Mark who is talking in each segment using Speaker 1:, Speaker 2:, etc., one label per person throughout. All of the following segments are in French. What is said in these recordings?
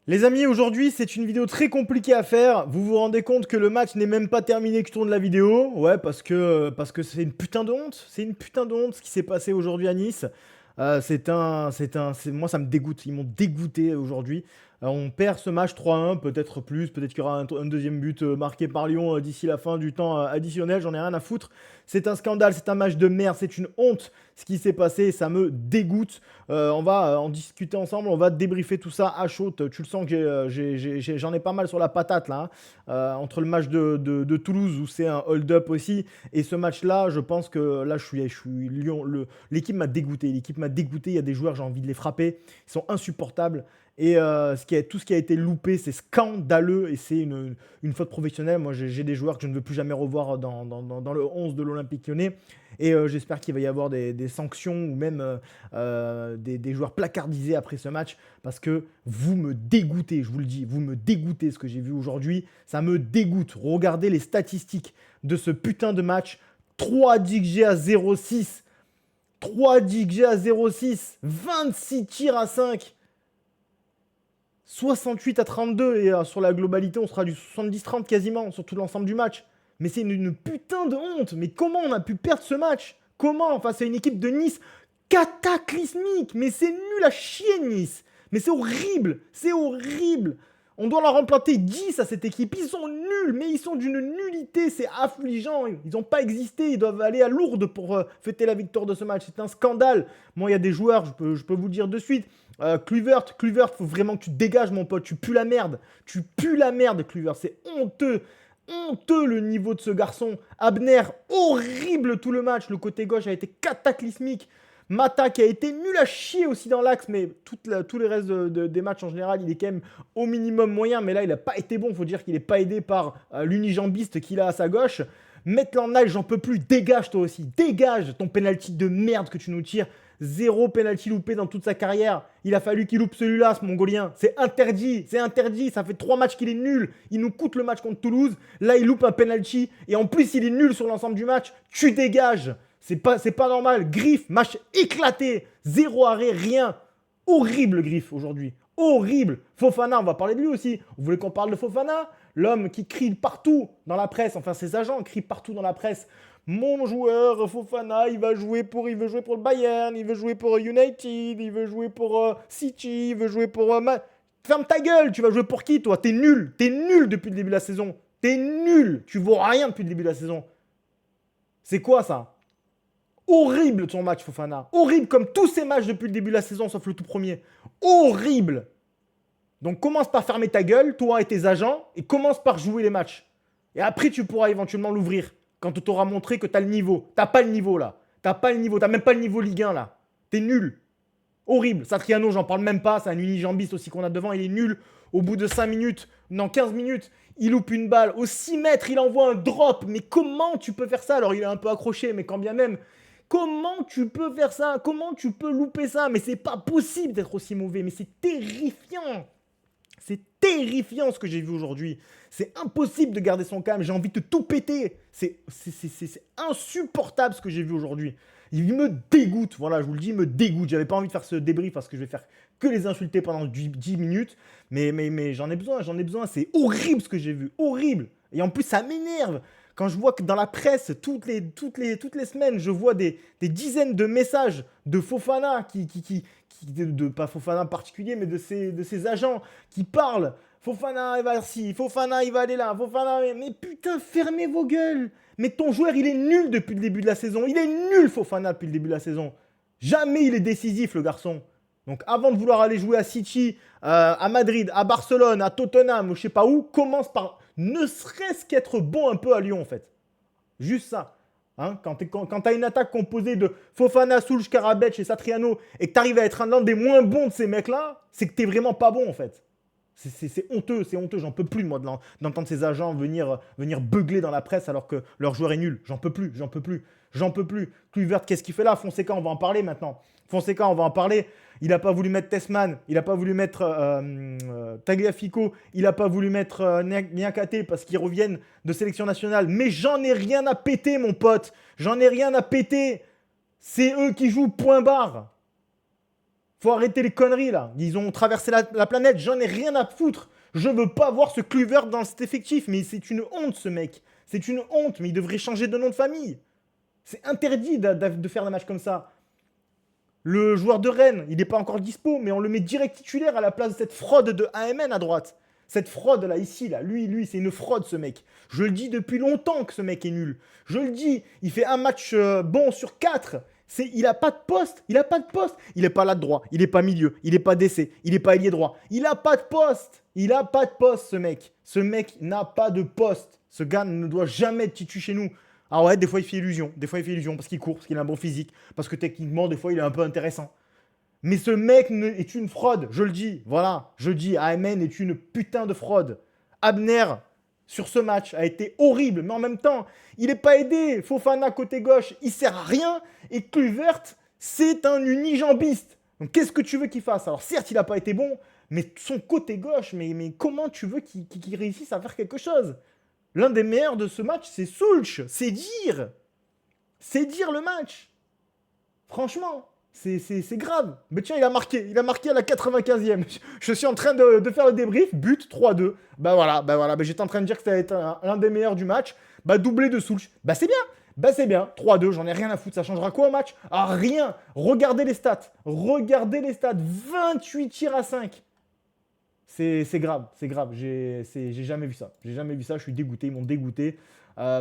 Speaker 1: Les amis, aujourd'hui, c'est une vidéo très compliquée à faire. Vous vous rendez compte que le match n'est même pas terminé que je tourne la vidéo. Ouais, parce que c'est une putain de honte. C'est une putain de honte ce qui s'est passé aujourd'hui à Nice. Moi, ça me dégoûte. Ils m'ont dégoûté aujourd'hui. On perd ce match 3-1, peut-être plus, peut-être qu'il y aura un deuxième but marqué par Lyon d'ici la fin du temps additionnel, j'en ai rien à foutre. C'est un scandale, c'est un match de merde, c'est une honte ce qui s'est passé, ça me dégoûte. On va en discuter ensemble, on va débriefer tout ça à chaud. Tu le sens que j'en ai pas mal sur la patate là, hein. Entre le match de Toulouse où c'est un hold-up aussi, et ce match-là, je pense que là je suis Lyon. L'équipe m'a dégoûté, il y a des joueurs, j'ai envie de les frapper, ils sont insupportables. Et tout ce qui a été loupé, c'est scandaleux et c'est une faute professionnelle. Moi, j'ai des joueurs que je ne veux plus jamais revoir dans le 11 de l'Olympique Lyonnais. Et j'espère qu'il va y avoir des sanctions ou même des joueurs placardisés après ce match parce que vous me dégoûtez, je vous le dis, vous me dégoûtez ce que j'ai vu aujourd'hui. Ça me dégoûte. Regardez les statistiques de ce putain de match. 3 DXG à 0,6. 3 DXG à 0,6. 26 tirs à 5. 68 à 32 et sur la globalité, on sera du 70-30 quasiment sur tout l'ensemble du match. Mais c'est une putain de honte. Mais comment on a pu perdre ce match? Comment? Face à une équipe de Nice cataclysmique. Mais c'est nul à chier Nice. Mais c'est horrible. C'est horrible. On doit leur en planter 10 à cette équipe. Ils sont nuls, mais ils sont d'une nullité. C'est affligeant. Ils n'ont pas existé. Ils doivent aller à Lourdes pour fêter la victoire de ce match. C'est un scandale. Moi, il y a des joueurs, je peux vous le dire de suite. Kluivert, faut vraiment que tu te dégages, mon pote. Tu pues la merde. Tu pues la merde, Kluivert. C'est honteux. Honteux le niveau de ce garçon. Abner, horrible tout le match. Le côté gauche a été cataclysmique. Mata qui a été nul à chier aussi dans l'axe, mais tous les restes des matchs en général, il est quand même au minimum moyen. Mais là, il n'a pas été bon. Il faut dire qu'il n'est pas aidé par l'unijambiste qu'il a à sa gauche. Maitland-Niles, j'en peux plus. Dégage toi aussi. Dégage ton penalty de merde que tu nous tires. Zéro penalty loupé dans toute sa carrière. Il a fallu qu'il loupe celui-là, ce Mongolien. C'est interdit, c'est interdit. Ça fait 3 matchs qu'il est nul. Il nous coûte le match contre Toulouse. Là, il loupe un penalty. Et en plus, il est nul sur l'ensemble du match. Tu dégages. C'est pas normal. Griff, match éclaté. Zéro arrêt, rien. Horrible Griff aujourd'hui. Horrible. Fofana, on va parler de lui aussi. Vous voulez qu'on parle de Fofana? L'homme qui crie partout dans la presse, enfin ses agents crient partout dans la presse. Mon joueur Fofana, il veut jouer pour le Bayern, il veut jouer pour United, il veut jouer pour City, il veut jouer pour... Ferme ta gueule, tu vas jouer pour qui toi? T'es nul depuis le début de la saison. T'es nul, tu vaux rien depuis le début de la saison. C'est quoi ça? Horrible ton match Fofana. Horrible comme tous ces matchs depuis le début de la saison sauf le tout premier. Horrible. Donc commence par fermer ta gueule, toi et tes agents, et commence par jouer les matchs. Et après, tu pourras éventuellement l'ouvrir quand tu t'auras montré que tu as le niveau. T'as pas le niveau là. T'as pas le niveau. T'as même pas le niveau Ligue 1 là. T'es nul. Horrible. Satriano, j'en parle même pas. C'est un unijambiste aussi qu'on a devant. Il est nul. Au bout de 5 minutes, non 15 minutes, il loupe une balle. Au 6 mètres, il envoie un drop. Mais comment tu peux faire ça? Alors il est un peu accroché, mais quand bien même. Comment tu peux faire ça? Comment tu peux louper ça? Mais c'est pas possible d'être aussi mauvais. Mais c'est terrifiant. C'est terrifiant ce que j'ai vu aujourd'hui. C'est impossible de garder son calme. J'ai envie de tout péter. C'est insupportable ce que j'ai vu aujourd'hui. Il me dégoûte. Voilà, je vous le dis, il me dégoûte. J'avais pas envie de faire ce débrief parce que je vais faire que les insulter pendant 10 minutes. Mais j'en ai besoin, j'en ai besoin. C'est horrible ce que j'ai vu. Horrible. Et en plus, ça m'énerve. Quand je vois que dans la presse, toutes les semaines, je vois des dizaines de messages de Fofana pas Fofana en particulier, mais de ses agents qui parlent. Fofana, il va ci, Fofana, il va aller là, Fofana, mais putain, fermez vos gueules. Mais ton joueur, il est nul depuis le début de la saison. Il est nul, Fofana, depuis le début de la saison. Jamais il est décisif, le garçon. Donc avant de vouloir aller jouer à City, à Madrid, à Barcelone, à Tottenham, ou je sais pas où, commence par ne serait-ce qu'être bon un peu à Lyon, en fait. Juste ça. Hein, quand tu as une attaque composée de Fofana, Soulj, Karabec et Satriano et que tu arrives à être l'un des moins bons de ces mecs-là, c'est que tu vraiment pas bon en fait. C'est honteux, j'en peux plus moi d'entendre ces agents venir beugler dans la presse alors que leur joueur est nul. J'en peux plus. Kluivert, qu'est-ce qu'il fait là? Fonseca, on va en parler maintenant. Fonseca, on va en parler. Il n'a pas voulu mettre Tessman, il n'a pas voulu mettre Tagliafico, il n'a pas voulu mettre Niakate parce qu'ils reviennent de sélection nationale. Mais j'en ai rien à péter, mon pote. J'en ai rien à péter. C'est eux qui jouent point barre. Faut arrêter les conneries là. Ils ont traversé la planète, j'en ai rien à foutre. Je veux pas voir ce Kluivert dans cet effectif. Mais c'est une honte ce mec. C'est une honte, mais il devrait changer de nom de famille. C'est interdit de faire des matchs comme ça. Le joueur de Rennes, il n'est pas encore dispo, mais on le met direct titulaire à la place de cette fraude de AMN à droite. Cette fraude là, ici, là, lui, c'est une fraude ce mec. Je le dis depuis longtemps que ce mec est nul. Je le dis, il fait un match bon sur 4. Il a pas de poste, il a pas de poste. Il est pas là de droit, il est pas milieu, il est pas DC, il est pas ailier droit. Il a pas de poste, il a pas de poste ce mec. Ce mec n'a pas de poste. Ce gars ne doit jamais être titu chez nous. Ah ouais, des fois il fait illusion, parce qu'il court, parce qu'il a un bon physique, parce que techniquement des fois il est un peu intéressant. Mais ce mec est une fraude, je le dis, voilà, je le dis, AMN est une putain de fraude. Abner, sur ce match, a été horrible, mais en même temps, il n'est pas aidé. Fofana, côté gauche, il sert à rien, et Kluivert, c'est un unijambiste. Donc qu'est-ce que tu veux qu'il fasse? Alors certes, il n'a pas été bon, mais son côté gauche, mais comment tu veux qu'il réussisse à faire quelque chose? L'un des meilleurs de ce match, c'est Soulch, c'est dire. C'est dire le match. Franchement. C'est grave. Mais tiens, il a marqué à la 95e. Je suis en train de faire le débrief. But 3-2. Bah voilà. Bah, j'étais en train de dire que ça allait être l'un des meilleurs du match. Bah doublé de Soulch. Bah c'est bien. Bah c'est bien. 3-2, j'en ai rien à foutre. Ça changera quoi au match? Ah rien. Regardez les stats. 28 tirs à 5. C'est grave. J'ai jamais vu ça. Je suis dégoûté. Ils m'ont dégoûté.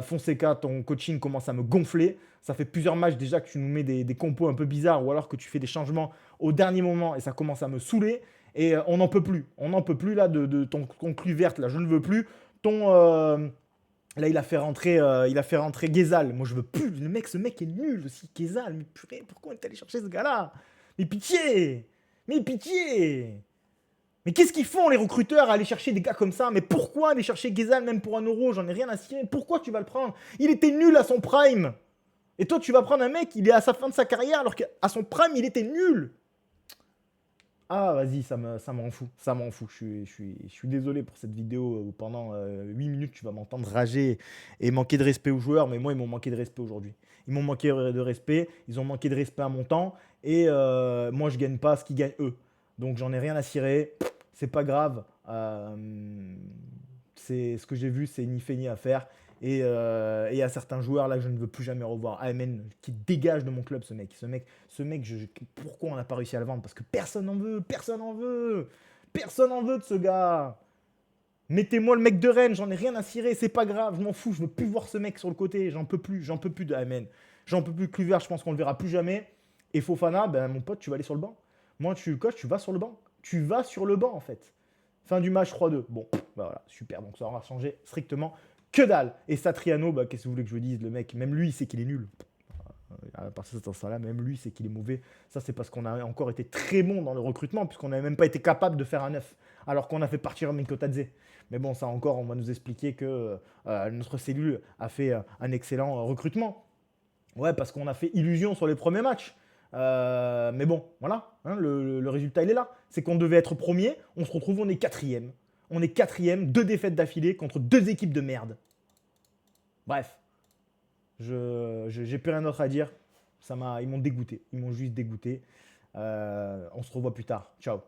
Speaker 1: Fonseca, ton coaching commence à me gonfler. Ça fait plusieurs matchs déjà que tu nous mets des compos un peu bizarres ou alors que tu fais des changements au dernier moment et ça commence à me saouler. Et on n'en peut plus. On n'en peut plus là de ton Kluivert. Là, je ne veux plus. Là, il a fait rentrer Ghezal. Moi, je veux plus. Ce mec est nul aussi. Ghezal. Mais purée, pourquoi on est allé chercher ce gars-là? Mais pitié! Mais pitié! Mais qu'est-ce qu'ils font les recruteurs à aller chercher des gars comme ça? Mais pourquoi aller chercher Ghezal même pour 1€? J'en ai rien à cirer. Pourquoi tu vas le prendre? Il était nul à son prime. Et toi, tu vas prendre un mec, il est à sa fin de sa carrière alors qu'à son prime, il était nul. Ah, vas-y, ça m'en fout. Ça m'en fout. Je suis désolé pour cette vidéo où pendant 8 minutes, tu vas m'entendre rager et manquer de respect aux joueurs. Mais moi, ils m'ont manqué de respect aujourd'hui. Ils m'ont manqué de respect. Ils ont manqué de respect à mon temps. Et moi, je gagne pas ce qu'ils gagnent eux. Donc, j'en ai rien à cirer. C'est pas grave. C'est ce que j'ai vu, c'est ni fait ni à faire. Et il y a certains joueurs là que je ne veux plus jamais revoir. Amen, qui dégage de mon club ce mec. Pourquoi on n'a pas réussi à le vendre? Parce que personne n'en veut. Personne n'en veut de ce gars. Mettez-moi le mec de Rennes, j'en ai rien à cirer, c'est pas grave, je m'en fous, je veux plus voir ce mec sur le côté, j'en peux plus de Amen. J'en peux plus de Kluivert, je pense qu'on le verra plus jamais. Et Fofana, ben mon pote, tu vas aller sur le banc. Moi, tu coach, tu vas sur le banc. Tu vas sur le banc en fait. Fin du match 3-2. Bon, bah voilà, super. Donc ça aura changé strictement que dalle. Et Satriano, bah, qu'est-ce que vous voulez que je vous dise? Le mec, même lui, il sait qu'il est nul. À partir de ce temps-là, même lui, c'est qu'il est mauvais. Ça, c'est parce qu'on a encore été très bon dans le recrutement, puisqu'on n'avait même pas été capable de faire un 9, alors qu'on a fait partir Minkotadze. Mais bon, ça encore, on va nous expliquer que notre cellule a fait un excellent recrutement. Ouais, parce qu'on a fait illusion sur les premiers matchs. Mais bon, voilà, hein, le résultat, il est là. C'est qu'on devait être premier, on se retrouve, on est quatrième. On est quatrième, 2 défaites d'affilée contre 2 équipes de merde. Bref, j'ai plus rien d'autre à dire. Ils m'ont dégoûté, ils m'ont juste dégoûté. On se revoit plus tard. Ciao.